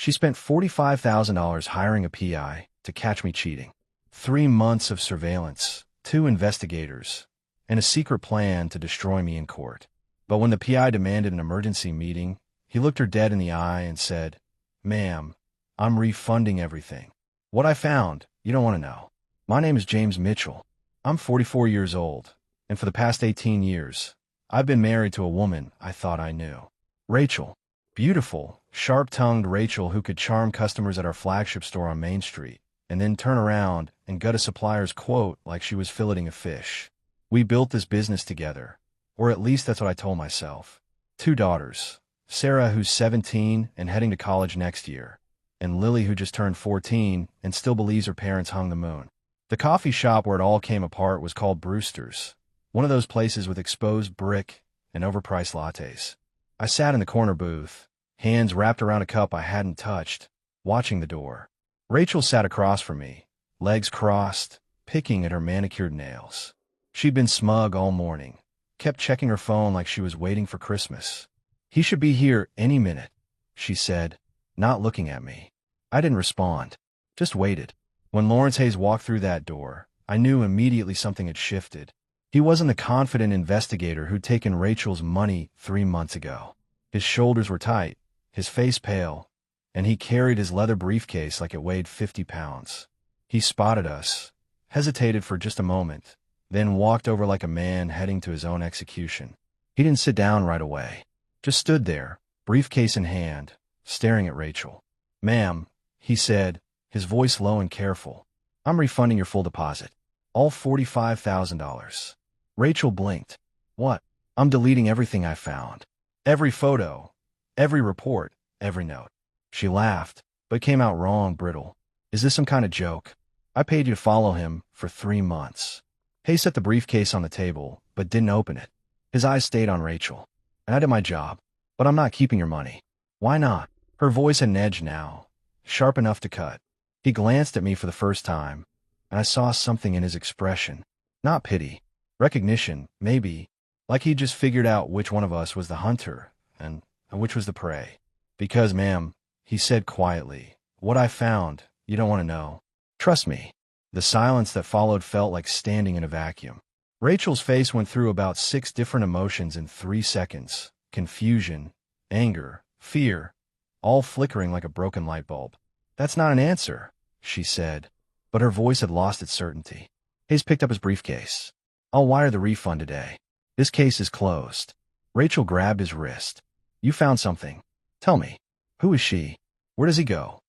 She spent $45,000 hiring a PI to catch me cheating. 3 months of surveillance, 2 investigators, and a secret plan to destroy me in court. But when the PI demanded an emergency meeting, he looked her dead in the eye and said, "Ma'am, I'm refunding everything. What I found, you don't want to know. My name is James Mitchell. I'm 44 years old, and for the past 18 years, I've been married to a woman I thought I knew. Rachel. Beautiful, sharp-tongued Rachel who could charm customers at our flagship store on Main Street, and then turn around and gut a supplier's quote like she was filleting a fish. We built this business together, or at least that's what I told myself. 2 daughters, Sarah, who's 17 and heading to college next year, and Lily, who just turned 14 and still believes her parents hung the moon. The coffee shop where it all came apart was called Brewster's, one of those places with exposed brick and overpriced lattes. I sat in the corner booth, hands wrapped around a cup I hadn't touched, watching the door. Rachel sat across from me, legs crossed, picking at her manicured nails. She'd been smug all morning, kept checking her phone like she was waiting for Christmas. "He should be here any minute," she said, not looking at me. I didn't respond, just waited. When Lawrence Hayes walked through that door, I knew immediately something had shifted. He wasn't the confident investigator who'd taken Rachel's money 3 months ago. His shoulders were tight, his face pale, and he carried his leather briefcase like it weighed 50 pounds. He spotted us, hesitated for just a moment, then walked over like a man heading to his own execution. He didn't sit down right away, just stood there, briefcase in hand, staring at Rachel. "Ma'am," he said, his voice low and careful, "I'm refunding your full deposit. All $45,000. Rachel blinked. "What?" "I'm deleting everything I found. Every photo, every report, every note." She laughed, but came out wrong, brittle. "Is this some kind of joke? I paid you to follow him for 3 months. Hayes set the briefcase on the table, but didn't open it. His eyes stayed on Rachel. "And I did my job, but I'm not keeping your money." "Why not?" Her voice had an edge now, sharp enough to cut. He glanced at me for the first time, and I saw something in his expression. Not pity. Recognition, maybe, like he'd just figured out which one of us was the hunter and which was the prey. "Because, ma'am," he said quietly, "what I found, you don't want to know. Trust me." The silence that followed felt like standing in a vacuum. Rachel's face went through about 6 different emotions in 3 seconds. Confusion, anger, fear, all flickering like a broken light bulb. "That's not an answer," she said, but her voice had lost its certainty. Hayes picked up his briefcase. "I'll wire the refund today. This case is closed." Rachel grabbed his wrist. "You found something. Tell me. Who is she? Where does he go?"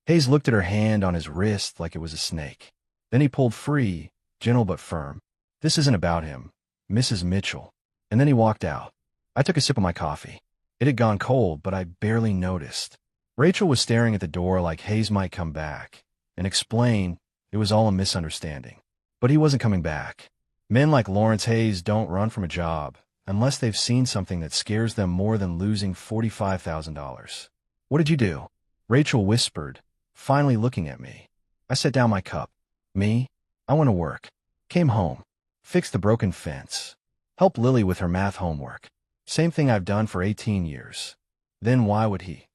Hayes looked at her hand on his wrist like it was a snake. Then he pulled free, gentle but firm. "This isn't about him, Mrs. Mitchell." And then he walked out. I took a sip of my coffee. It had gone cold, but I barely noticed. Rachel was staring at the door like Hayes might come back and explain it was all a misunderstanding. But he wasn't coming back. Men like Lawrence Hayes don't run from a job unless they've seen something that scares them more than losing $45,000. "What did you do?" Rachel whispered, finally looking at me. I set down my cup. "Me? I went to work. Came home. Fixed the broken fence. Helped Lily with her math homework. Same thing I've done for 18 years. Then why would he?"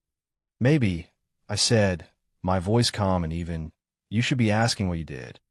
"Maybe," I said, my voice calm and even, "you should be asking what you did."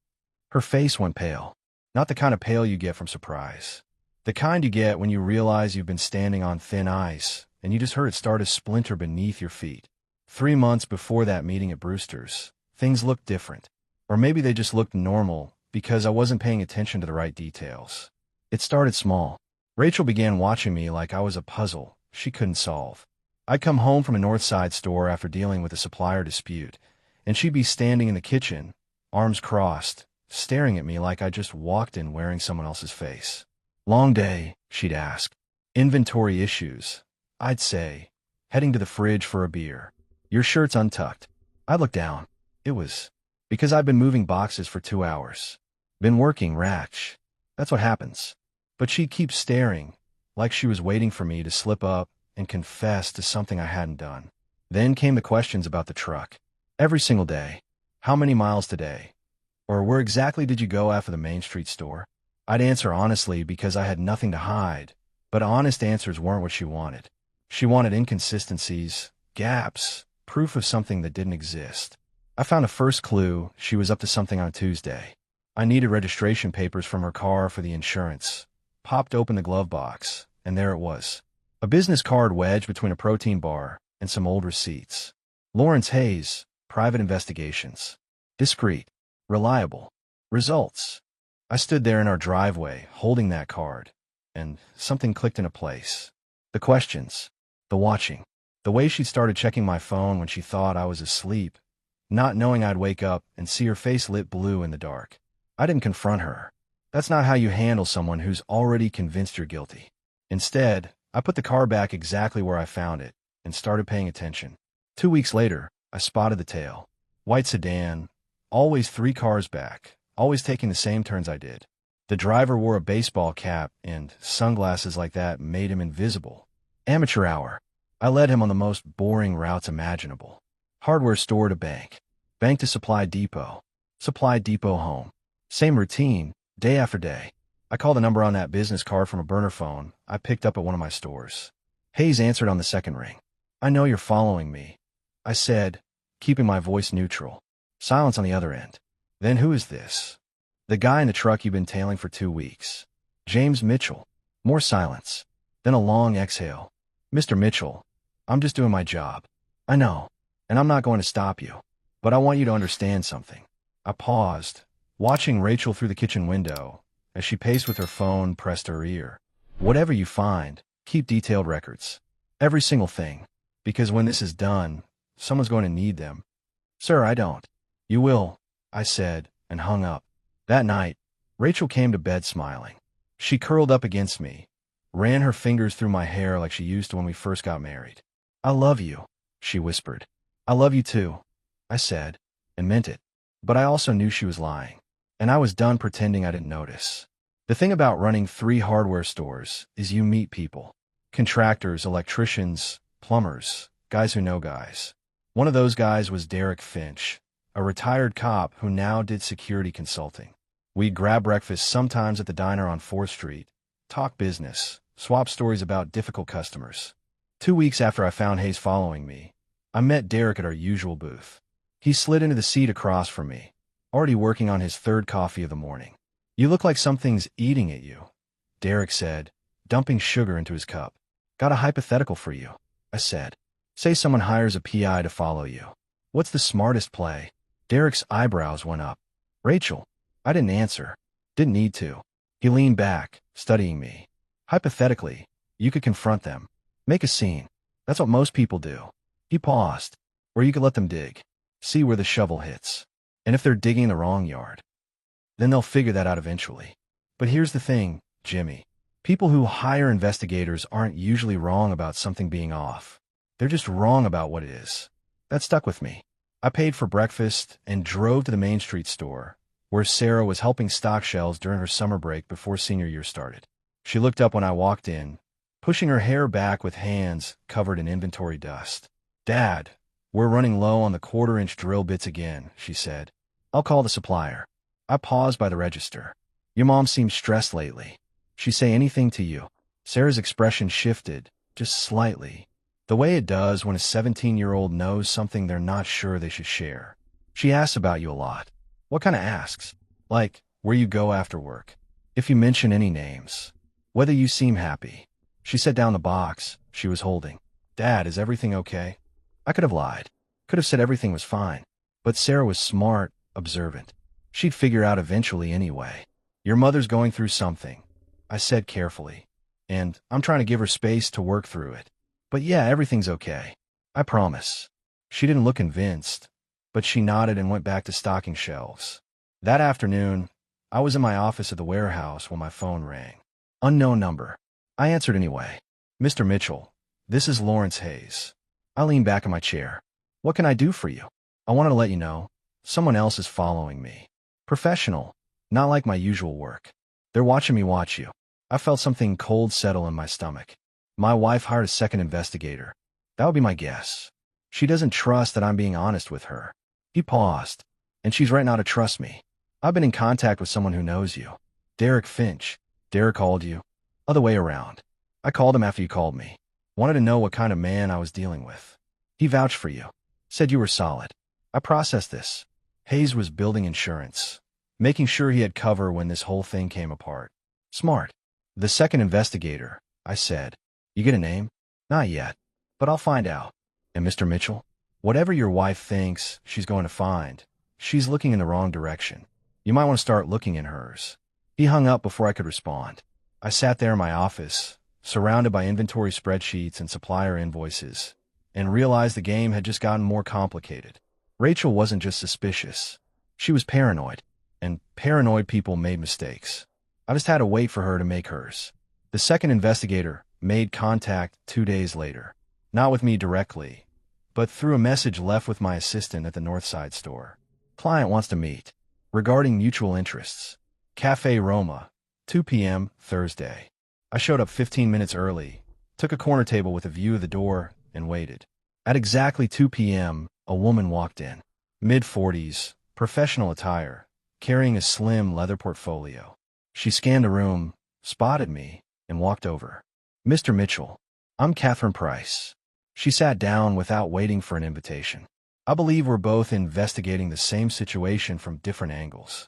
Her face went pale. Not the kind of pale you get from surprise. The kind you get when you realize you've been standing on thin ice and you just heard it start to splinter beneath your feet. 3 months before that meeting at Brewster's, things looked different. Or maybe they just looked normal because I wasn't paying attention to the right details. It started small. Rachel began watching me like I was a puzzle she couldn't solve. I'd come home from a North Side store after dealing with a supplier dispute, and she'd be standing in the kitchen, arms crossed, staring at me like I just walked in wearing someone else's face. "Long day," she'd ask. "Inventory issues," I'd say, heading to the fridge for a beer. "Your shirt's untucked." I'd look down. It was because I'd been moving boxes for 2 hours. Been working, Ratch. That's what happens. But she'd keep staring, like she was waiting for me to slip up and confess to something I hadn't done. Then came the questions about the truck. Every single day. How many miles today? Or where exactly did you go after the Main Street store? I'd answer honestly because I had nothing to hide, but honest answers weren't what she wanted. She wanted inconsistencies, gaps, proof of something that didn't exist. I found a first clue she was up to something on Tuesday. I needed registration papers from her car for the insurance. Popped open the glove box, and there it was. A business card wedged between a protein bar and some old receipts. Lawrence Hayes, Private Investigations. Discreet. Reliable. Results. I stood there in our driveway, holding that card, and something clicked into place. The questions. The watching. The way she started checking my phone when she thought I was asleep, not knowing I'd wake up and see her face lit blue in the dark. I didn't confront her. That's not how you handle someone who's already convinced you're guilty. Instead, I put the car back exactly where I found it and started paying attention. 2 weeks later, I spotted the tail. White sedan, always 3 cars back, always taking the same turns I did. The driver wore a baseball cap, and sunglasses like that made him invisible. Amateur hour. I led him on the most boring routes imaginable. Hardware store to bank. Bank to supply depot. Supply depot home. Same routine, day after day. I called the number on that business card from a burner phone I picked up at one of my stores. Hayes answered on the second ring. "I know you're following me," I said, keeping my voice neutral. Silence on the other end. "Then who is this?" "The guy in the truck you've been tailing for 2 weeks. James Mitchell." More silence. Then a long exhale. "Mr. Mitchell, I'm just doing my job." "I know, and I'm not going to stop you. But I want you to understand something." I paused, watching Rachel through the kitchen window as she paced with her phone pressed to her ear. "Whatever you find, keep detailed records. Every single thing. Because when this is done, someone's going to need them." "Sir, I don't." "You will," I said, and hung up. That night, Rachel came to bed smiling. She curled up against me, ran her fingers through my hair like she used to when we first got married. "I love you," she whispered. "I love you too," I said, and meant it. But I also knew she was lying, and I was done pretending I didn't notice. The thing about running 3 hardware stores is you meet people. Contractors, electricians, plumbers, guys who know guys. One of those guys was Derek Finch, a retired cop who now did security consulting. We'd grab breakfast sometimes at the diner on 4th Street, talk business, swap stories about difficult customers. 2 weeks after I found Hayes following me, I met Derek at our usual booth. He slid into the seat across from me, already working on his 3rd coffee of the morning. "You look like something's eating at you," Derek said, dumping sugar into his cup. "Got a hypothetical for you," I said. "Say someone hires a PI to follow you. What's the smartest play?" Derek's eyebrows went up. "Rachel." I didn't answer. Didn't need to. He leaned back, studying me. "Hypothetically, you could confront them. Make a scene. That's what most people do." He paused. "Or you could let them dig. See where the shovel hits. And if they're digging the wrong yard, then they'll figure that out eventually. But here's the thing, Jimmy. People who hire investigators aren't usually wrong about something being off. They're just wrong about what it is." That stuck with me. I paid for breakfast and drove to the Main Street store, where Sarah was helping stock shelves during her summer break before senior year started. She looked up when I walked in, pushing her hair back with hands covered in inventory dust. "Dad, we're running low on the 1/4-inch drill bits again," she said. "I'll call the supplier." I paused by the register. "Your mom seems stressed lately. She say anything to you?" Sarah's expression shifted, just slightly, the way it does when a 17-year-old knows something they're not sure they should share. "She asks about you a lot." "What kind of asks?" "Like, where you go after work. If you mention any names. Whether you seem happy." She set down the box she was holding. "Dad, is everything okay?" I could have lied. Could have said everything was fine. But Sarah was smart, observant. She'd figure out eventually anyway. "Your mother's going through something," I said carefully. "And I'm trying to give her space to work through it. But yeah, everything's okay. I promise." She didn't look convinced, but she nodded and went back to stocking shelves. That afternoon, I was in my office at the warehouse when my phone rang. Unknown number. I answered anyway. "Mr. Mitchell, this is Lawrence Hayes." I leaned back in my chair. "What can I do for you?" "I wanted to let you know, someone else is following me. Professional, not like my usual work. They're watching me watch you." I felt something cold settle in my stomach. My wife hired a second investigator. That would be my guess. She doesn't trust that I'm being honest with her. He paused. "And she's right now to trust me. I've been in contact with someone who knows you." "Derek Finch." "Derek called you?" "Other way around. I called him after you called me. Wanted to know what kind of man I was dealing with." "He vouched for you." Said you were solid. I processed this. Hayes was building insurance, making sure he had cover when this whole thing came apart. Smart. The second investigator, I said. You get a name? Not yet, but I'll find out. And Mr. Mitchell? Whatever your wife thinks she's going to find, she's looking in the wrong direction. You might want to start looking in hers. He hung up before I could respond. I sat there in my office, surrounded by inventory spreadsheets and supplier invoices, and realized the game had just gotten more complicated. Rachel wasn't just suspicious. She was paranoid, and paranoid people made mistakes. I just had to wait for her to make hers. The second investigator made contact 2 days later, not with me directly, but through a message left with my assistant at the Northside store. Client wants to meet. Regarding mutual interests. Cafe Roma, 2 p.m. Thursday. I showed up 15 minutes early, took a corner table with a view of the door, and waited. At exactly 2 p.m., a woman walked in. Mid-40s, professional attire, carrying a slim leather portfolio. She scanned the room, spotted me, and walked over. Mr. Mitchell, I'm Catherine Price. She sat down without waiting for an invitation. I believe we're both investigating the same situation from different angles.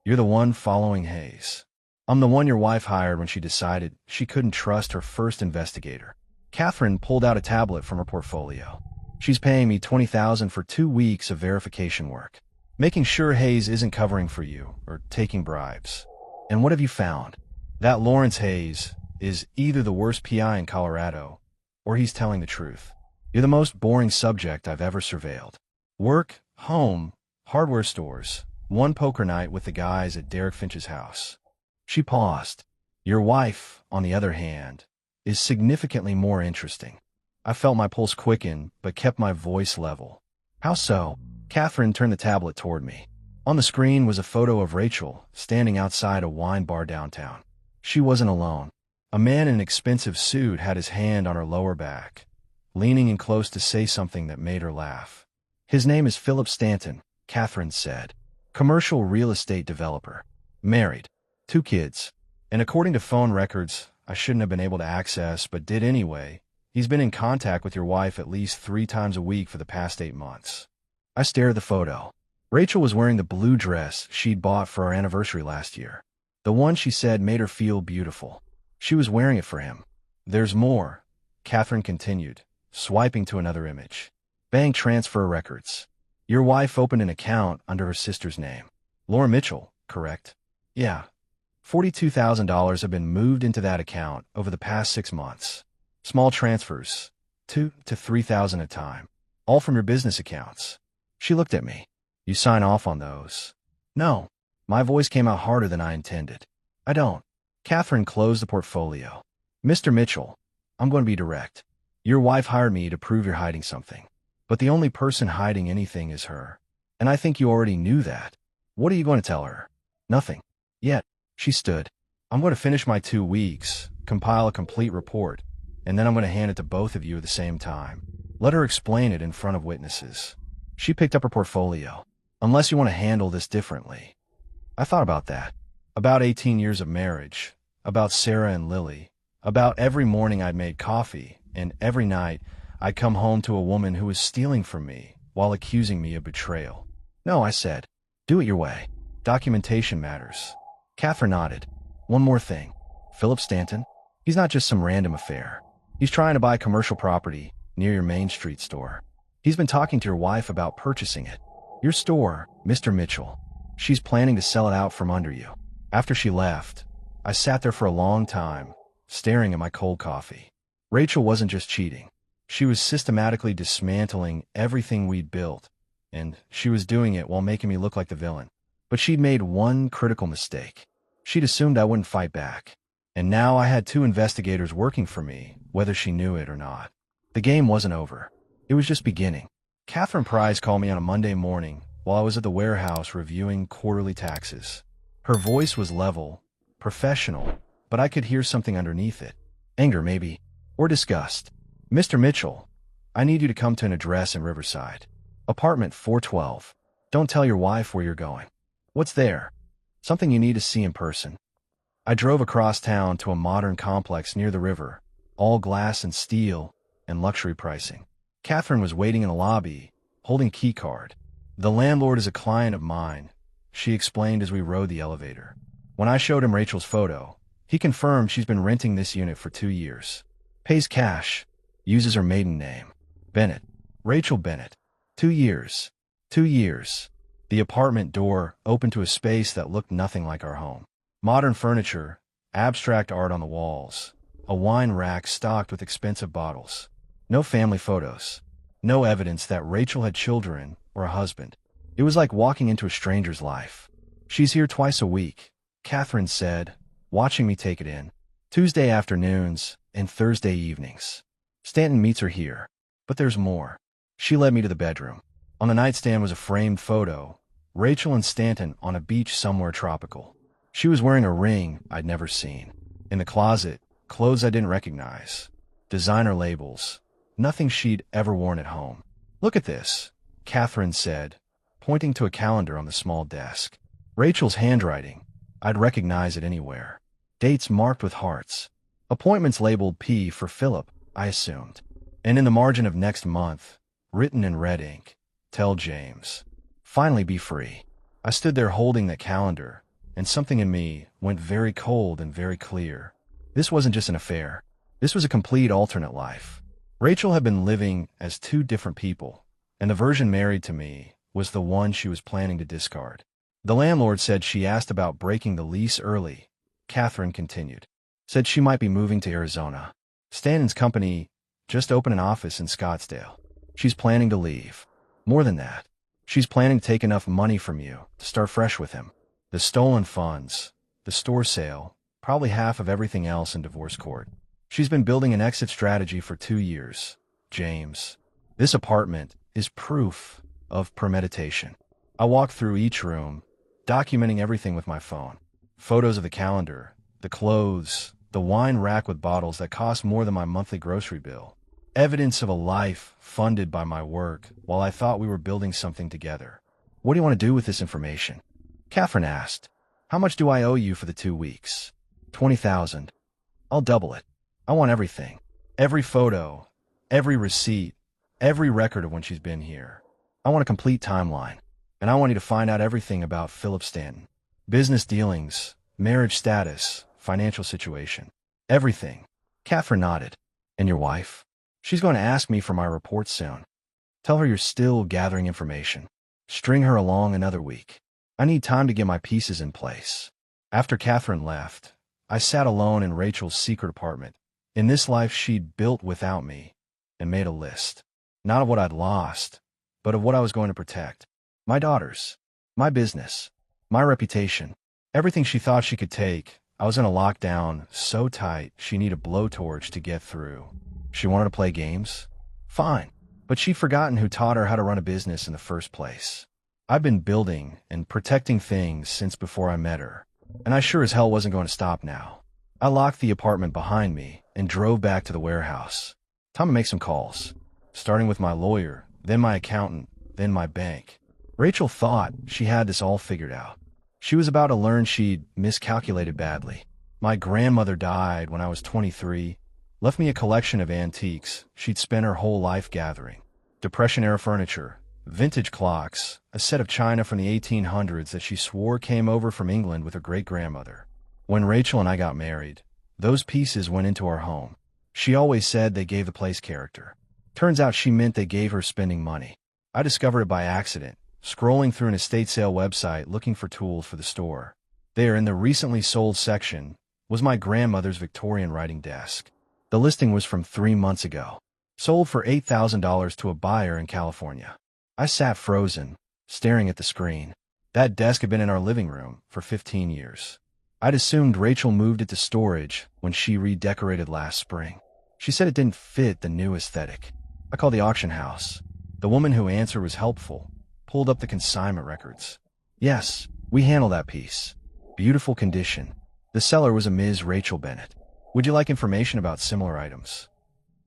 You're the one following Hayes. I'm the one your wife hired when she decided she couldn't trust her first investigator. Catherine pulled out a tablet from her portfolio. She's paying me $20,000 for 2 weeks of verification work, making sure Hayes isn't covering for you or taking bribes. And what have you found? That Lawrence Hayes is either the worst PI in Colorado, or he's telling the truth. You're the most boring subject I've ever surveilled. Work, home, hardware stores, one poker night with the guys at Derek Finch's house. She paused. Your wife, on the other hand, is significantly more interesting. I felt my pulse quicken, but kept my voice level. How so? Catherine turned the tablet toward me. On the screen was a photo of Rachel standing outside a wine bar downtown. She wasn't alone. A man in an expensive suit had his hand on her lower back, leaning in close to say something that made her laugh. His name is Philip Stanton, Catherine said. Commercial real estate developer. Married. 2 kids. And according to phone records I shouldn't have been able to access but did anyway, he's been in contact with your wife at least 3 times a week for the past 8 months. I stared at the photo. Rachel was wearing the blue dress she'd bought for our anniversary last year. The one she said made her feel beautiful. She was wearing it for him. There's more, Catherine continued, swiping to another image. Bank transfer records. Your wife opened an account under her sister's name. Laura Mitchell, correct? Yeah. $42,000 have been moved into that account over the past 6 months. Small transfers, $2,000 to $3,000 at a time, all from your business accounts. She looked at me. You sign off on those? No. My voice came out harder than I intended. I don't. Catherine closed the portfolio. Mr. Mitchell, I'm going to be direct. Your wife hired me to prove you're hiding something. But the only person hiding anything is her. And I think you already knew that. What are you going to tell her? Nothing. Yet. She stood. I'm going to finish my 2 weeks, compile a complete report, and then I'm going to hand it to both of you at the same time. Let her explain it in front of witnesses. She picked up her portfolio. Unless you want to handle this differently. I thought about that. About 18 years of marriage. About Sarah and Lily. About every morning I'd made coffee, and every night I'd come home to a woman who was stealing from me while accusing me of betrayal. No, I said. Do it your way. Documentation matters. Catherine nodded. One more thing. Philip Stanton? He's not just some random affair. He's trying to buy commercial property near your Main Street store. He's been talking to your wife about purchasing it. Your store, Mr. Mitchell. She's planning to sell it out from under you. After she left, I sat there for a long time, staring at my cold coffee. Rachel wasn't just cheating. She was systematically dismantling everything we'd built, and she was doing it while making me look like the villain. But she'd made one critical mistake. She'd assumed I wouldn't fight back. And now I had 2 investigators working for me, whether she knew it or not. The game wasn't over. It was just beginning. Catherine Price called me on a Monday morning while I was at the warehouse reviewing quarterly taxes. Her voice was level, professional, but I could hear something underneath it. Anger, maybe, or disgust. Mr. Mitchell, I need you to come to an address in Riverside. Apartment 412. Don't tell your wife where you're going. What's there? Something you need to see in person. I drove across town to a modern complex near the river, all glass and steel, and luxury pricing. Catherine was waiting in the lobby, holding a key card. "The landlord is a client of mine," she explained as we rode the elevator. When I showed him Rachel's photo, he confirmed she's been renting this unit for 2 years. Pays cash. Uses her maiden name. Bennett. Rachel Bennett. 2 years. 2 years. The apartment door opened to a space that looked nothing like our home. Modern furniture, abstract art on the walls, a wine rack stocked with expensive bottles. No family photos. No evidence that Rachel had children or a husband. It was like walking into a stranger's life. "She's here twice a week," Catherine said, watching me take it in. "Tuesday afternoons and Thursday evenings. Stanton meets her here. But there's more." She led me to the bedroom. On the nightstand was a framed photo, Rachel and Stanton on a beach somewhere tropical. She was wearing a ring I'd never seen. In the closet, clothes I didn't recognize. Designer labels. Nothing she'd ever worn at home. "Look at this," Catherine said, pointing to a calendar on the small desk. Rachel's handwriting. I'd recognize it anywhere. Dates marked with hearts. Appointments labeled P for Philip, I assumed. And in the margin of next month, written in red ink, "Tell James." Finally be free. I stood there holding that calendar, and something in me went very cold and very clear. This wasn't just an affair. This was a complete alternate life. Rachel had been living as 2 different people, and the version married to me was the one she was planning to discard. "The landlord said she asked about breaking the lease early," Catherine continued. "Said she might be moving to Arizona. Stanton's company just opened an office in Scottsdale. She's planning to leave. More than that, she's planning to take enough money from you to start fresh with him. The stolen funds, the store sale, probably half of everything else in divorce court. She's been building an exit strategy for 2 years, James. This apartment is proof of premeditation." I walked through each room, documenting everything with my phone. Photos of the calendar, the clothes, the wine rack with bottles that cost more than my monthly grocery bill. Evidence of a life funded by my work while I thought we were building something together. "What do you want to do with this information?" Catherine asked. "How much do I owe you for the 2 weeks?" $20,000. "I'll double it. I want everything. Every photo, every receipt, every record of when she's been here. I want a complete timeline. And I want you to find out everything about Philip Stanton. Business dealings, marriage status, financial situation. Everything." Catherine nodded. "And your wife? She's going to ask me for my report soon. Tell her you're still gathering information. String her along another week. I need time to get my pieces in place." After Catherine left, I sat alone in Rachel's secret apartment, in this life she'd built without me, and made a list. Not of what I'd lost, but of what I was going to protect. My daughters, my business, my reputation, everything she thought she could take. I was in a lockdown so tight she needed a blowtorch to get through. She wanted to play games? Fine. But she'd forgotten who taught her how to run a business in the first place. I'd been building and protecting things since before I met her, and I sure as hell wasn't going to stop now. I locked the apartment behind me and drove back to the warehouse. Time to make some calls, starting with my lawyer, then my accountant, then my bank. Rachel thought she had this all figured out. She was about to learn she'd miscalculated badly. My grandmother died when I was 23, left me a collection of antiques she'd spent her whole life gathering. Depression-era furniture, vintage clocks, a set of china from the 1800s that she swore came over from England with her great-grandmother. When Rachel and I got married, those pieces went into our home. She always said they gave the place character. Turns out she meant they gave her spending money. I discovered it by accident, scrolling through an estate sale website looking for tools for the store. There, in the recently sold section, was my grandmother's Victorian writing desk. The listing was from 3 months ago. Sold for $8,000 to a buyer in California. I sat frozen, staring at the screen. That desk had been in our living room for 15 years. I'd assumed Rachel moved it to storage when she redecorated last spring. She said it didn't fit the new aesthetic. I called the auction house. The woman who answered was helpful. Pulled up the consignment records. "Yes, we handle that piece. Beautiful condition." The seller was a Ms. Rachel Bennett. "Would you like information about similar items?"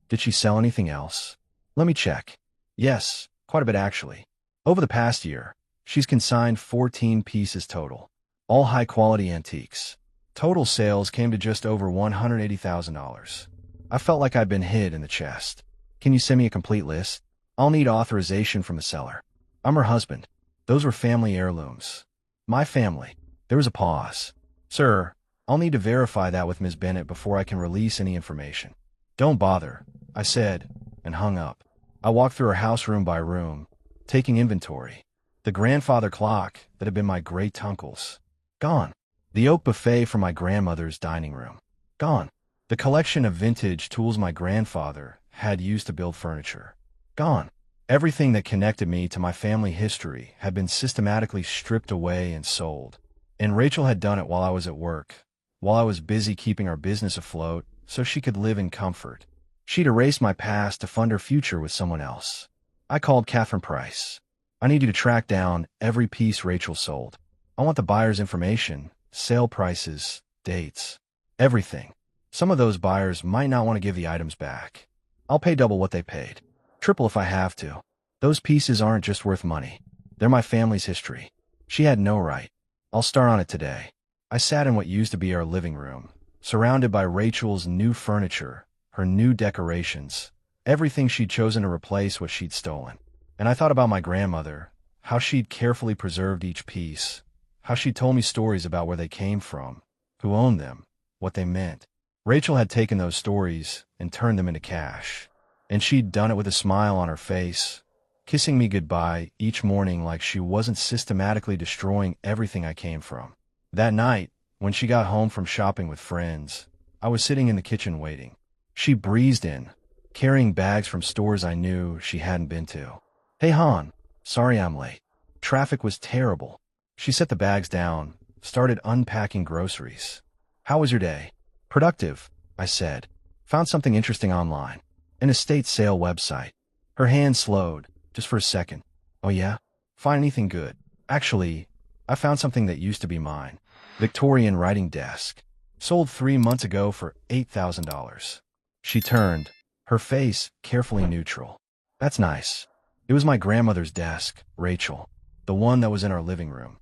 "Did she sell anything else?" "Let me check." "Yes, quite a bit actually. Over the past year, she's consigned 14 pieces total. All high-quality antiques. Total sales came to just over $180,000. I felt like I'd been hit in the chest. "Can you send me a complete list?" I'll need authorization from the seller. I'm her husband. Those were family heirlooms. My family. There was a pause. Sir, I'll need to verify that with Ms. Bennett before I can release any information. Don't bother, I said, and hung up. I walked through her house room by room, taking inventory. The grandfather clock that had been my great-uncle's. Gone. The oak buffet from my grandmother's dining room. Gone. The collection of vintage tools my grandfather had used to build furniture. Gone. Everything that connected me to my family history had been systematically stripped away and sold. And Rachel had done it while I was at work, while I was busy keeping our business afloat so she could live in comfort. She'd erased my past to fund her future with someone else. I called Catherine Price. I need you to track down every piece Rachel sold. I want the buyer's information, sale prices, dates, everything. Some of those buyers might not want to give the items back. I'll pay double what they paid. Triple if I have to. Those pieces aren't just worth money. They're my family's history. She had no right. I'll start on it today. I sat in what used to be our living room, surrounded by Rachel's new furniture, her new decorations, everything she'd chosen to replace what she'd stolen. And I thought about my grandmother, how she'd carefully preserved each piece, how she'd told me stories about where they came from, who owned them, what they meant. Rachel had taken those stories and turned them into cash. And she'd done it with a smile on her face, kissing me goodbye each morning like she wasn't systematically destroying everything I came from. That night, when she got home from shopping with friends, I was sitting in the kitchen waiting. She breezed in, carrying bags from stores I knew she hadn't been to. Hey, hon, sorry I'm late. Traffic was terrible. She set the bags down, started unpacking groceries. How was your day? Productive, I said. Found something interesting online. An estate sale website. Her hand slowed, just for a second. Oh yeah? Find anything good? Actually, I found something that used to be mine. Victorian writing desk. Sold 3 months ago for $8,000. She turned, her face carefully neutral. That's nice. It was my grandmother's desk, Rachel. The one that was in our living room.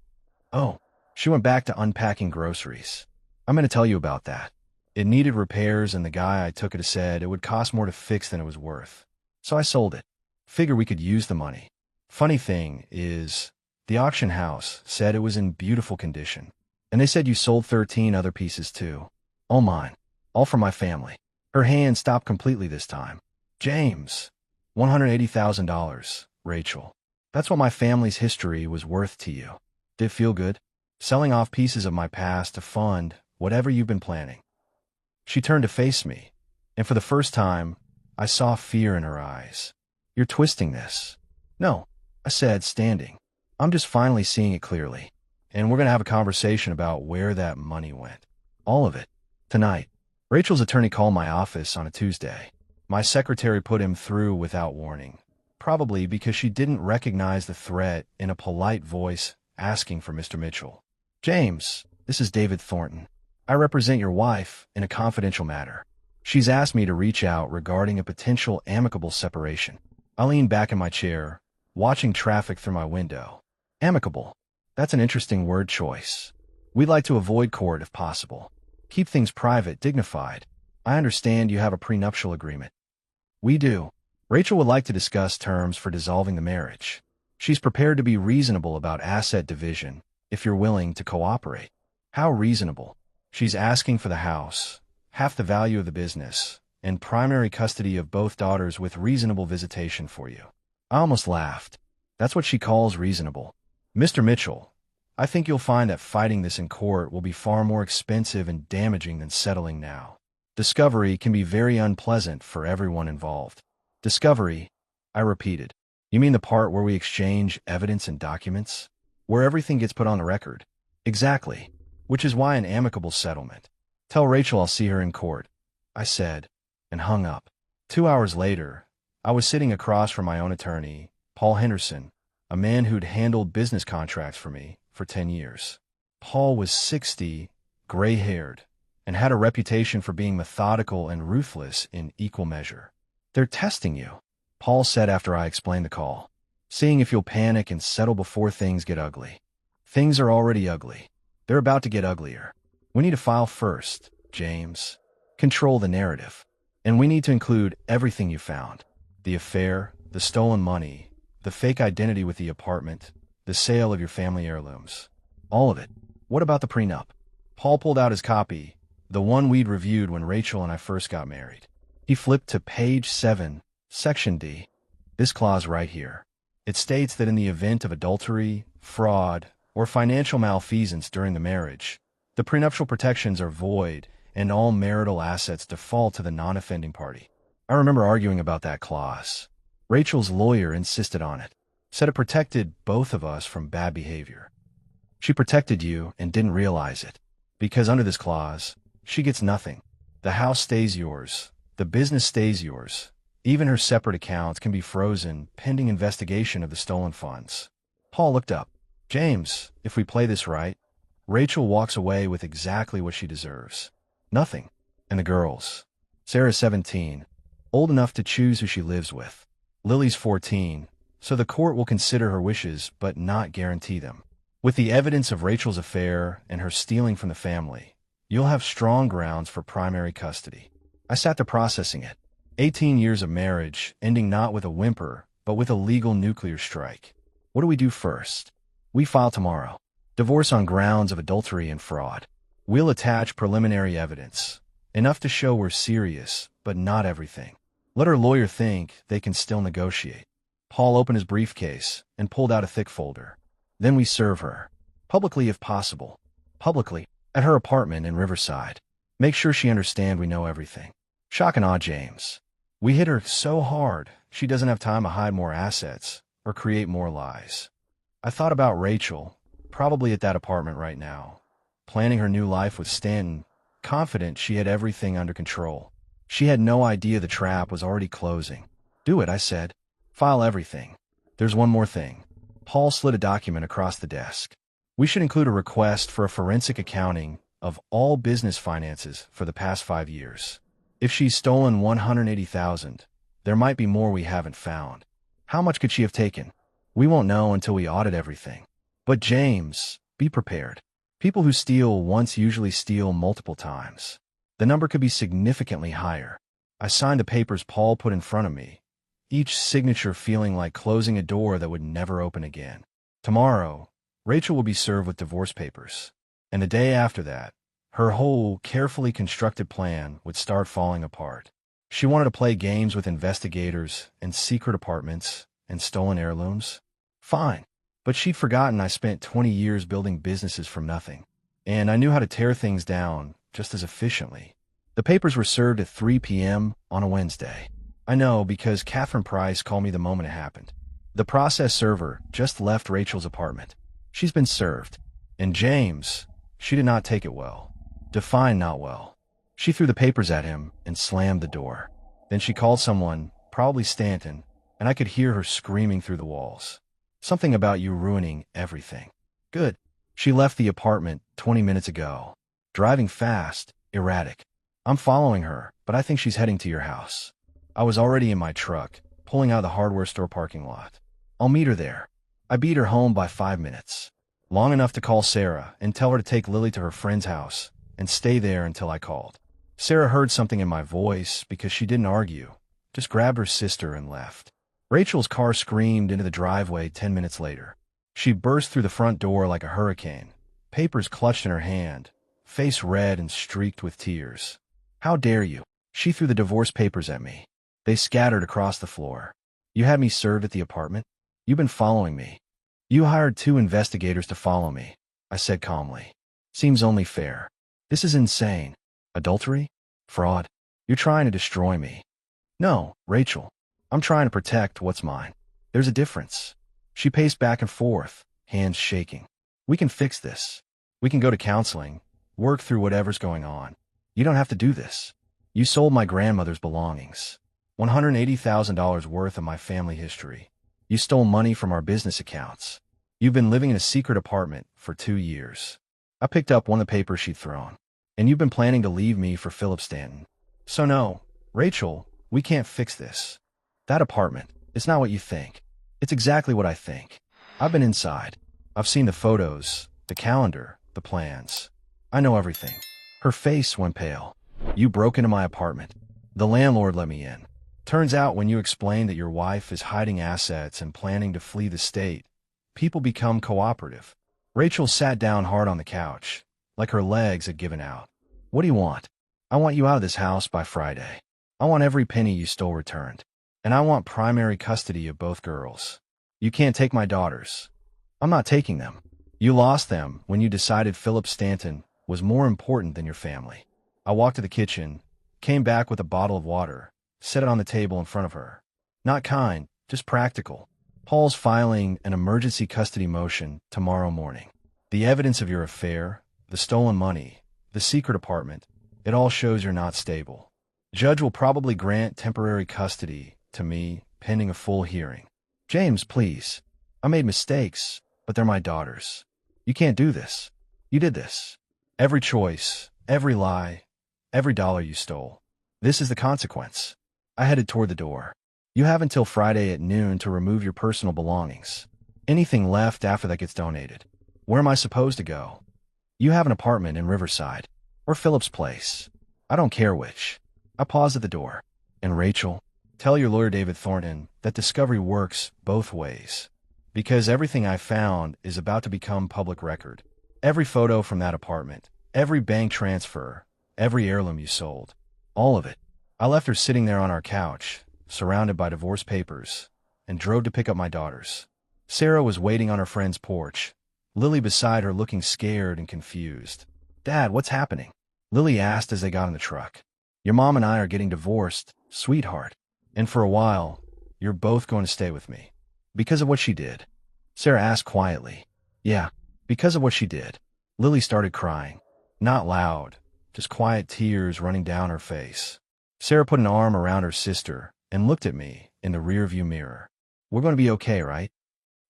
Oh, she went back to unpacking groceries. I'm going to tell you about that. It needed repairs, and the guy I took it to said it would cost more to fix than it was worth. So I sold it. Figure we could use the money. Funny thing is, the auction house said it was in beautiful condition. And they said you sold 13 other pieces too. All mine. All from my family. Her hand stopped completely this time. James. $180,000, Rachel. That's what my family's history was worth to you. Did it feel good? Selling off pieces of my past to fund whatever you've been planning. She turned to face me, and for the first time, I saw fear in her eyes. You're twisting this. No, I said, standing. I'm just finally seeing it clearly, and we're going to have a conversation about where that money went. All of it. Tonight. Rachel's attorney called my office on a Tuesday. My secretary put him through without warning, probably because she didn't recognize the threat in a polite voice asking for Mr. Mitchell. James, this is David Thornton. I represent your wife in a confidential matter. She's asked me to reach out regarding a potential amicable separation. I leaned back in my chair, watching traffic through my window. Amicable. That's an interesting word choice. We'd like to avoid court if possible. Keep things private, dignified. I understand you have a prenuptial agreement. We do. Rachel would like to discuss terms for dissolving the marriage. She's prepared to be reasonable about asset division if you're willing to cooperate. How reasonable? She's asking for the house, half the value of the business, and primary custody of both daughters with reasonable visitation for you. I almost laughed. That's what she calls reasonable. Mr. Mitchell, I think you'll find that fighting this in court will be far more expensive and damaging than settling now. Discovery can be very unpleasant for everyone involved. Discovery, I repeated. You mean the part where we exchange evidence and documents? Where everything gets put on the record? Exactly. Which is why an amicable settlement. Tell Rachel I'll see her in court, I said, and hung up. 2 hours later, I was sitting across from my own attorney, Paul Henderson, a man who'd handled business contracts for me for 10 years. Paul was 60, gray-haired, and had a reputation for being methodical and ruthless in equal measure. They're testing you, Paul said after I explained the call, seeing if you'll panic and settle before things get ugly. Things are already ugly. They're about to get uglier. We need to file first, James. Control the narrative. And we need to include everything you found. The affair, the stolen money, the fake identity with the apartment, the sale of your family heirlooms. All of it. What about the prenup? Paul pulled out his copy, the one we'd reviewed when Rachel and I first got married. He flipped to page 7, section D. This clause right here. It states that in the event of adultery, fraud, or financial malfeasance during the marriage, the prenuptial protections are void and all marital assets default to the non-offending party. I remember arguing about that clause. Rachel's lawyer insisted on it, said it protected both of us from bad behavior. She protected you and didn't realize it, because under this clause, she gets nothing. The house stays yours, the business stays yours. Even her separate accounts can be frozen pending investigation of the stolen funds. Paul looked up. James, if we play this right, Rachel walks away with exactly what she deserves. Nothing. And the girls. Sarah's 17, old enough to choose who she lives with. Lily's 14, so the court will consider her wishes but not guarantee them. With the evidence of Rachel's affair and her stealing from the family, you'll have strong grounds for primary custody. I sat there processing it. 18 years of marriage, ending not with a whimper, but with a legal nuclear strike. What do we do first? We file tomorrow. Divorce on grounds of adultery and fraud. We'll attach preliminary evidence. Enough to show we're serious, but not everything. Let her lawyer think they can still negotiate. Paul opened his briefcase and pulled out a thick folder. Then we serve her. Publicly if possible. Publicly. At her apartment in Riverside. Make sure she understands we know everything. Shock and awe, James. We hit her so hard, she doesn't have time to hide more assets or create more lies. I thought about Rachel, probably at that apartment right now, planning her new life with Stanton, confident she had everything under control. She had no idea the trap was already closing. Do it, I said. File everything. There's one more thing. Paul slid a document across the desk. We should include a request for a forensic accounting of all business finances for the past 5 years. If she's stolen $180,000, there might be more we haven't found. How much could she have taken? We won't know until we audit everything. But James, be prepared. People who steal once usually steal multiple times. The number could be significantly higher. I signed the papers Paul put in front of me, each signature feeling like closing a door that would never open again. Tomorrow, Rachel will be served with divorce papers. And the day after that, her whole carefully constructed plan would start falling apart. She wanted to play games with investigators and secret apartments and stolen heirlooms. Fine. But she'd forgotten I spent 20 years building businesses from nothing. And I knew how to tear things down just as efficiently. The papers were served at 3 p.m. on a Wednesday. I know because Catherine Price called me the moment it happened. The process server just left Rachel's apartment. She's been served. And James, she did not take it well. Define not well. She threw the papers at him and slammed the door. Then she called someone, probably Stanton, and I could hear her screaming through the walls. Something about you ruining everything. Good. She left the apartment 20 minutes ago. Driving fast, erratic. I'm following her, but I think she's heading to your house. I was already in my truck, pulling out of the hardware store parking lot. I'll meet her there. I beat her home by 5 minutes. Long enough to call Sarah and tell her to take Lily to her friend's house and stay there until I called. Sarah heard something in my voice because she didn't argue, just grabbed her sister and left. Rachel's car screamed into the driveway 10 minutes later. She burst through the front door like a hurricane, papers clutched in her hand, face red and streaked with tears. How dare you? She threw the divorce papers at me. They scattered across the floor. You had me served at the apartment? You've been following me. You hired 2 investigators to follow me, I said calmly. Seems only fair. This is insane. Adultery? Fraud? You're trying to destroy me. No, Rachel. I'm trying to protect what's mine. There's a difference. She paced back and forth, hands shaking. We can fix this. We can go to counseling, work through whatever's going on. You don't have to do this. You sold my grandmother's belongings. $180,000 worth of my family history. You stole money from our business accounts. You've been living in a secret apartment for 2 years. I picked up one of the papers she'd thrown. And you've been planning to leave me for Philip Stanton. So no, Rachel, we can't fix this. That apartment, it's not what you think. It's exactly what I think. I've been inside. I've seen the photos, the calendar, the plans. I know everything. Her face went pale. You broke into my apartment. The landlord let me in. Turns out when you explain that your wife is hiding assets and planning to flee the state, people become cooperative. Rachel sat down hard on the couch, like her legs had given out. What do you want? I want you out of this house by Friday. I want every penny you stole returned. And I want primary custody of both girls. You can't take my daughters. I'm not taking them. You lost them when you decided Philip Stanton was more important than your family. I walked to the kitchen, came back with a bottle of water, set it on the table in front of her. Not kind, just practical. Paul's filing an emergency custody motion tomorrow morning. The evidence of your affair, the stolen money, the secret apartment, it all shows you're not stable. Judge will probably grant temporary custody to me pending a full hearing. James, please. I made mistakes, but they're my daughters. You can't do this. You did this. Every choice, every lie, every dollar you stole. This is the consequence. I headed toward the door. You have until Friday at noon to remove your personal belongings. Anything left after that gets donated. Where am I supposed to go? You have an apartment in Riverside, or Philip's place. I don't care which. I paused at the door. And Rachel, tell your lawyer David Thornton that discovery works both ways. Because everything I found is about to become public record. Every photo from that apartment, every bank transfer, every heirloom you sold. All of it. I left her sitting there on our couch, surrounded by divorce papers, and drove to pick up my daughters. Sarah was waiting on her friend's porch, Lily beside her looking scared and confused. Dad, what's happening? Lily asked as they got in the truck. Your mom and I are getting divorced, sweetheart. And for a while, you're both going to stay with me. Because of what she did. Sarah asked quietly. Yeah, because of what she did. Lily started crying. Not loud, just quiet tears running down her face. Sarah put an arm around her sister and looked at me in the rearview mirror. We're going to be okay, right?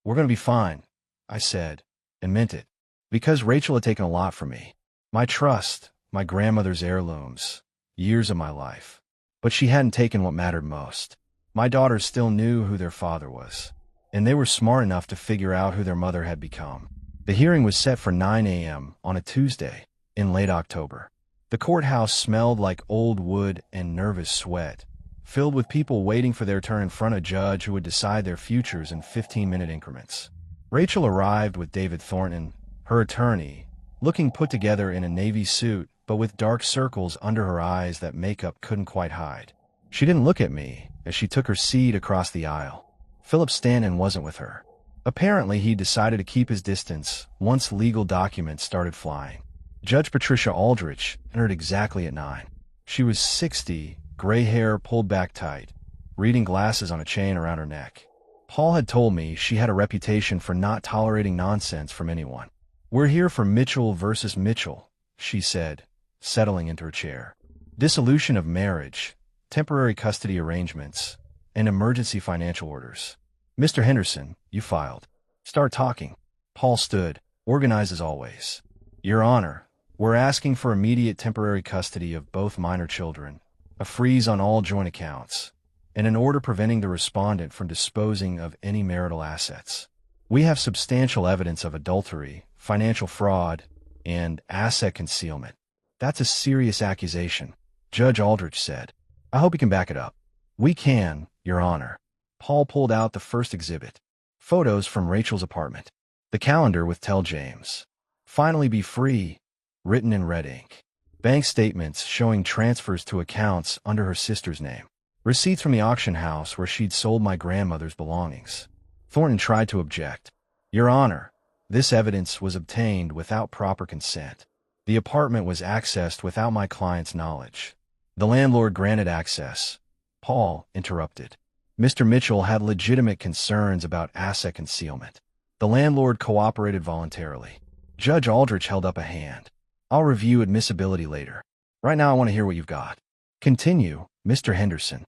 We're going to be fine, I said, and meant it. Because Rachel had taken a lot from me. My trust, my grandmother's heirlooms, years of my life. But she hadn't taken what mattered most. My daughters still knew who their father was, and they were smart enough to figure out who their mother had become. The hearing was set for 9 a.m. on a Tuesday in late October. The courthouse smelled like old wood and nervous sweat, filled with people waiting for their turn in front of a judge who would decide their futures in 15-minute increments. Rachel arrived with David Thornton, her attorney, looking put together in a navy suit, but with dark circles under her eyes that makeup couldn't quite hide. She didn't look at me as she took her seat across the aisle. Philip Stanton wasn't with her. Apparently, he decided to keep his distance once legal documents started flying. Judge Patricia Aldrich entered exactly at 9. She was 60, gray hair pulled back tight, reading glasses on a chain around her neck. Paul had told me she had a reputation for not tolerating nonsense from anyone. We're here for Mitchell versus Mitchell, she said, settling into her chair. Dissolution of marriage, temporary custody arrangements, and emergency financial orders. Mr. Henderson, you filed. Start talking. Paul stood, organized as always. Your Honor, we're asking for immediate temporary custody of both minor children, a freeze on all joint accounts, and an order preventing the respondent from disposing of any marital assets. We have substantial evidence of adultery, financial fraud, and asset concealment. That's a serious accusation, Judge Aldrich said. I hope you can back it up. We can, Your Honor. Paul pulled out the first exhibit. Photos from Rachel's apartment. The calendar with Tell James. Finally be free, written in red ink. Bank statements showing transfers to accounts under her sister's name. Receipts from the auction house where she'd sold my grandmother's belongings. Thornton tried to object. Your Honor, this evidence was obtained without proper consent. The apartment was accessed without my client's knowledge. The landlord granted access. Paul interrupted. Mr. Mitchell had legitimate concerns about asset concealment. The landlord cooperated voluntarily. Judge Aldrich held up a hand. I'll review admissibility later. Right now I want to hear what you've got. Continue, Mr. Henderson.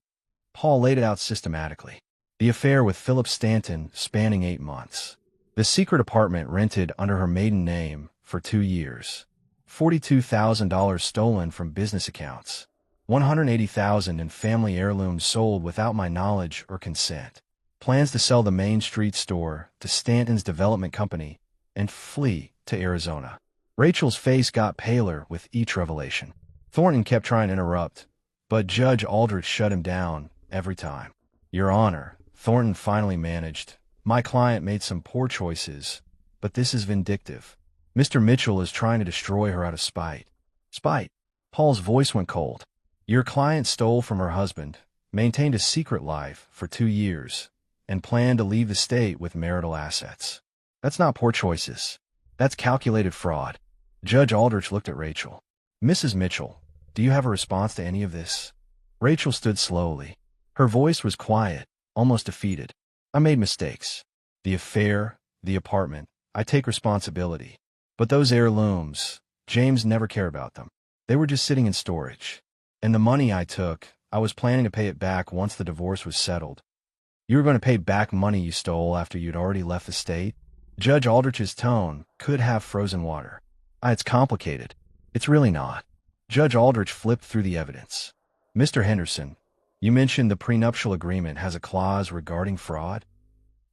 Paul laid it out systematically. The affair with Philip Stanton spanning 8 months. The secret apartment rented under her maiden name for 2 years. $42,000 stolen from business accounts. $180,000 in family heirlooms sold without my knowledge or consent. Plans to sell the Main Street store to Stanton's development company and flee to Arizona. Rachel's face got paler with each revelation. Thornton kept trying to interrupt, but Judge Aldrich shut him down every time. Your Honor, Thornton finally managed. My client made some poor choices, but this is vindictive. Mr. Mitchell is trying to destroy her out of spite. Spite? Paul's voice went cold. Your client stole from her husband, maintained a secret life for 2 years, and planned to leave the state with marital assets. That's not poor choices. That's calculated fraud. Judge Aldrich looked at Rachel. Mrs. Mitchell, do you have a response to any of this? Rachel stood slowly. Her voice was quiet, almost defeated. I made mistakes. The affair, the apartment, I take responsibility. But those heirlooms, James never cared about them. They were just sitting in storage. And the money I took, I was planning to pay it back once the divorce was settled. You were going to pay back money you stole after you'd already left the state? Judge Aldrich's tone could have frozen water. It's complicated. It's really not. Judge Aldrich flipped through the evidence. Mr. Henderson, you mentioned the prenuptial agreement has a clause regarding fraud?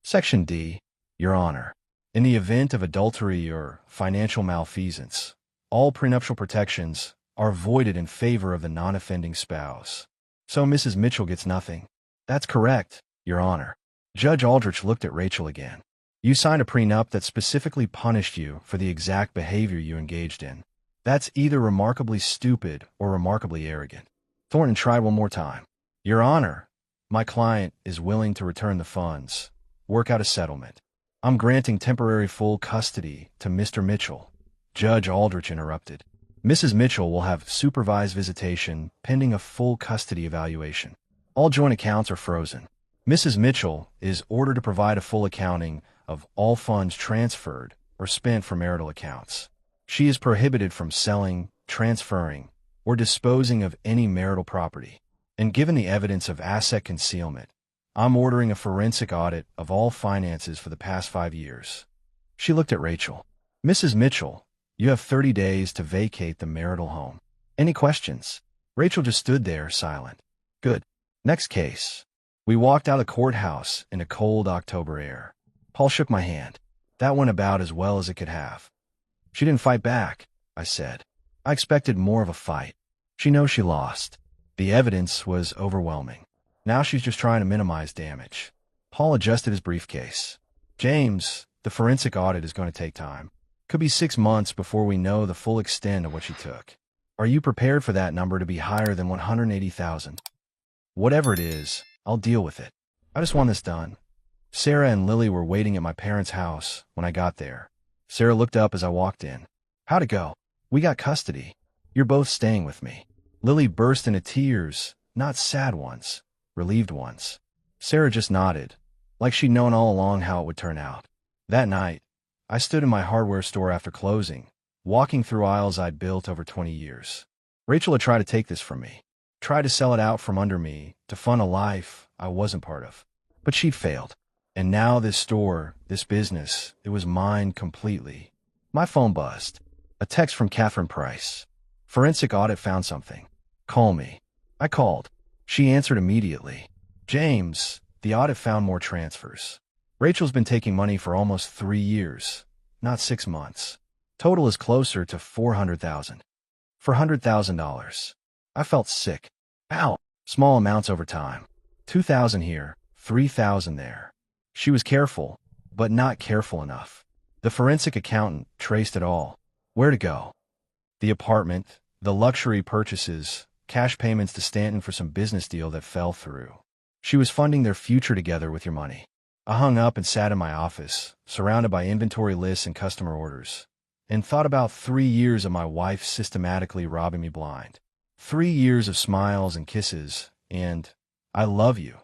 Section D, Your Honor. In the event of adultery or financial malfeasance, all prenuptial protections are voided in favor of the non-offending spouse. So Mrs. Mitchell gets nothing. That's correct, Your Honor. Judge Aldrich looked at Rachel again. You signed a prenup that specifically punished you for the exact behavior you engaged in. That's either remarkably stupid or remarkably arrogant. Thornton tried one more time. Your Honor, my client is willing to return the funds, work out a settlement. I'm granting temporary full custody to Mr. Mitchell. Judge Aldrich interrupted. Mrs. Mitchell will have supervised visitation pending a full custody evaluation. All joint accounts are frozen. Mrs. Mitchell is ordered to provide a full accounting of all funds transferred or spent for marital accounts. She is prohibited from selling, transferring, or disposing of any marital property. And given the evidence of asset concealment, I'm ordering a forensic audit of all finances for the past 5 years. She looked at Rachel. Mrs. Mitchell, you have 30 days to vacate the marital home. Any questions? Rachel just stood there, silent. Good. Next case. We walked out of the courthouse in a cold October air. Paul shook my hand. That went about as well as it could have. She didn't fight back, I said. I expected more of a fight. She knows she lost. The evidence was overwhelming. Now she's just trying to minimize damage. Paul adjusted his briefcase. James, the forensic audit is going to take time. Could be 6 months before we know the full extent of what she took. Are you prepared for that number to be higher than 180,000? Whatever it is, I'll deal with it. I just want this done. Sarah and Lily were waiting at my parents' house when I got there. Sarah looked up as I walked in. How'd it go? We got custody. You're both staying with me. Lily burst into tears, not sad ones, relieved ones. Sarah just nodded, like she'd known all along how it would turn out. That night, I stood in my hardware store after closing, walking through aisles I'd built over 20 years. Rachel had tried to take this from me, tried to sell it out from under me to fund a life I wasn't part of. But she'd failed. And now this store, this business, it was mine completely. My phone buzzed. A text from Catherine Price. Forensic audit found something. Call me. I called. She answered immediately. James, the audit found more transfers. Rachel's been taking money for almost 3 years, not 6 months. Total is closer to $400,000. $400,000. I felt sick. Ow. Small amounts over time. 2,000 here, 3,000 there. She was careful, but not careful enough. The forensic accountant traced it all. Where to go? The apartment, the luxury purchases, cash payments to Stanton for some business deal that fell through. She was funding their future together with your money. I hung up and sat in my office, surrounded by inventory lists and customer orders, and thought about 3 years of my wife systematically robbing me blind. 3 years of smiles and kisses, and I love you,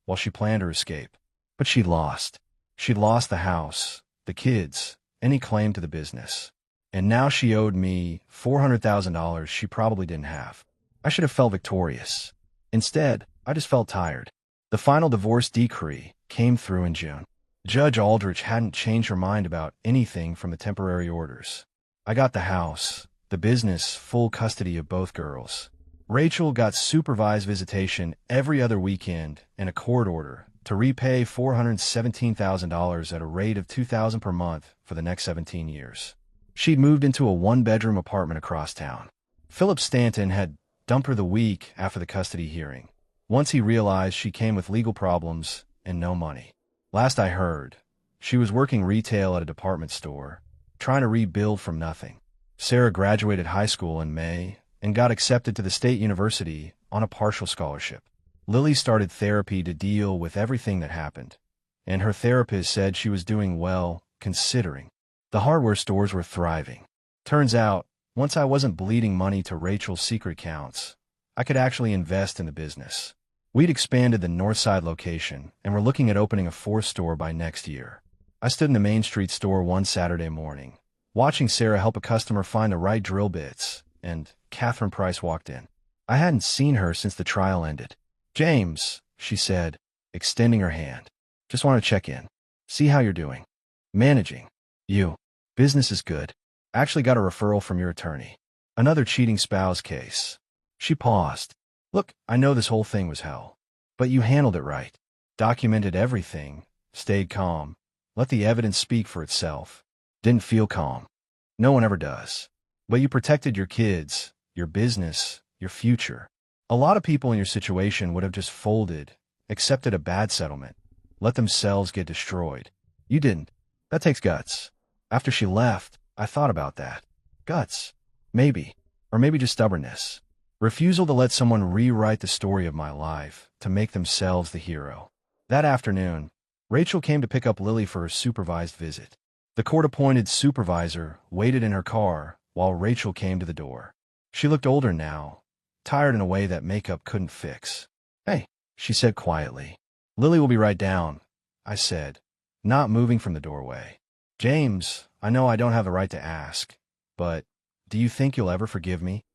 while she planned her escape. But she'd lost. She'd lost the house, the kids, any claim to the business. And now she owed me $400,000 she probably didn't have. I should have felt victorious. Instead, I just felt tired. The final divorce decree came through in June. Judge Aldrich hadn't changed her mind about anything from the temporary orders. I got the house, the business, full custody of both girls. Rachel got supervised visitation every other weekend and a court order to repay $417,000 at a rate of $2,000 per month for the next 17 years. She'd moved into a 1-bedroom apartment across town. Philip Stanton had dumped her the week after the custody hearing. Once he realized she came with legal problems and no money. Last I heard, she was working retail at a department store, trying to rebuild from nothing. Sarah graduated high school in May and got accepted to the state university on a partial scholarship. Lily started therapy to deal with everything that happened, and her therapist said she was doing well, considering. The hardware stores were thriving. Turns out, once I wasn't bleeding money to Rachel's secret accounts, I could actually invest in the business. We'd expanded the Northside location and were looking at opening a fourth store by next year. I stood in the Main Street store one Saturday morning, watching Sarah help a customer find the right drill bits, and Catherine Price walked in. I hadn't seen her since the trial ended. "James," she said, extending her hand. "Just want to check in. See how you're doing. Managing. You. Business is good. Actually got a referral from your attorney. Another cheating spouse case." She paused. "Look, I know this whole thing was hell. But you handled it right. Documented everything. Stayed calm. Let the evidence speak for itself. Didn't feel calm. No one ever does. But you protected your kids, your business, your future. A lot of people in your situation would have just folded, accepted a bad settlement, let themselves get destroyed. You didn't. That takes guts. After she left, I thought about that. Guts. Maybe. Or maybe just stubbornness. Refusal to let someone rewrite the story of my life, to make themselves the hero. That afternoon, Rachel came to pick up Lily for her supervised visit. The court-appointed supervisor waited in her car while Rachel came to the door. She looked older now, tired in a way that makeup couldn't fix. "Hey," she said quietly. "Lily will be right down," I said, not moving from the doorway. "James, I know I don't have the right to ask, but do you think you'll ever forgive me?"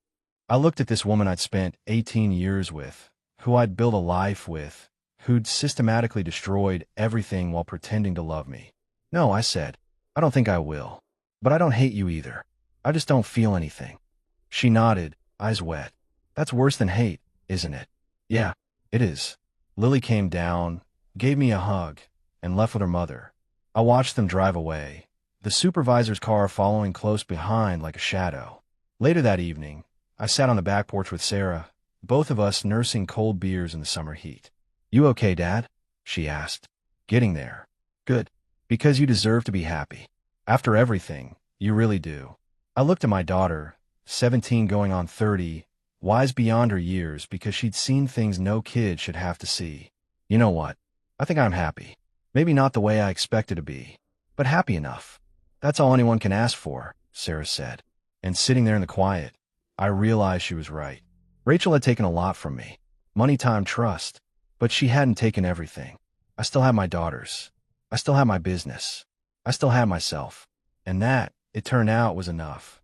I looked at this woman I'd spent 18 years with, who I'd built a life with, who'd systematically destroyed everything while pretending to love me. "No," I said, "I don't think I will. But I don't hate you either. I just don't feel anything." She nodded, eyes wet. "That's worse than hate, isn't it?" "Yeah, it is." Lily came down, gave me a hug, and left with her mother. I watched them drive away, the supervisor's car following close behind like a shadow. Later that evening, I sat on the back porch with Sarah, both of us nursing cold beers in the summer heat. "You okay, Dad?" she asked. "Getting there. Good. Because you deserve to be happy. After everything, you really do." I looked at my daughter, 17 going on 30, wise beyond her years because she'd seen things no kid should have to see. "You know what? I think I'm happy. Maybe not the way I expected to be, but happy enough." "That's all anyone can ask for," Sarah said. And sitting there in the quiet, I realized she was right. Rachel had taken a lot from me. Money, time, trust. But she hadn't taken everything. I still had my daughters. I still had my business. I still had myself. And that, it turned out, was enough.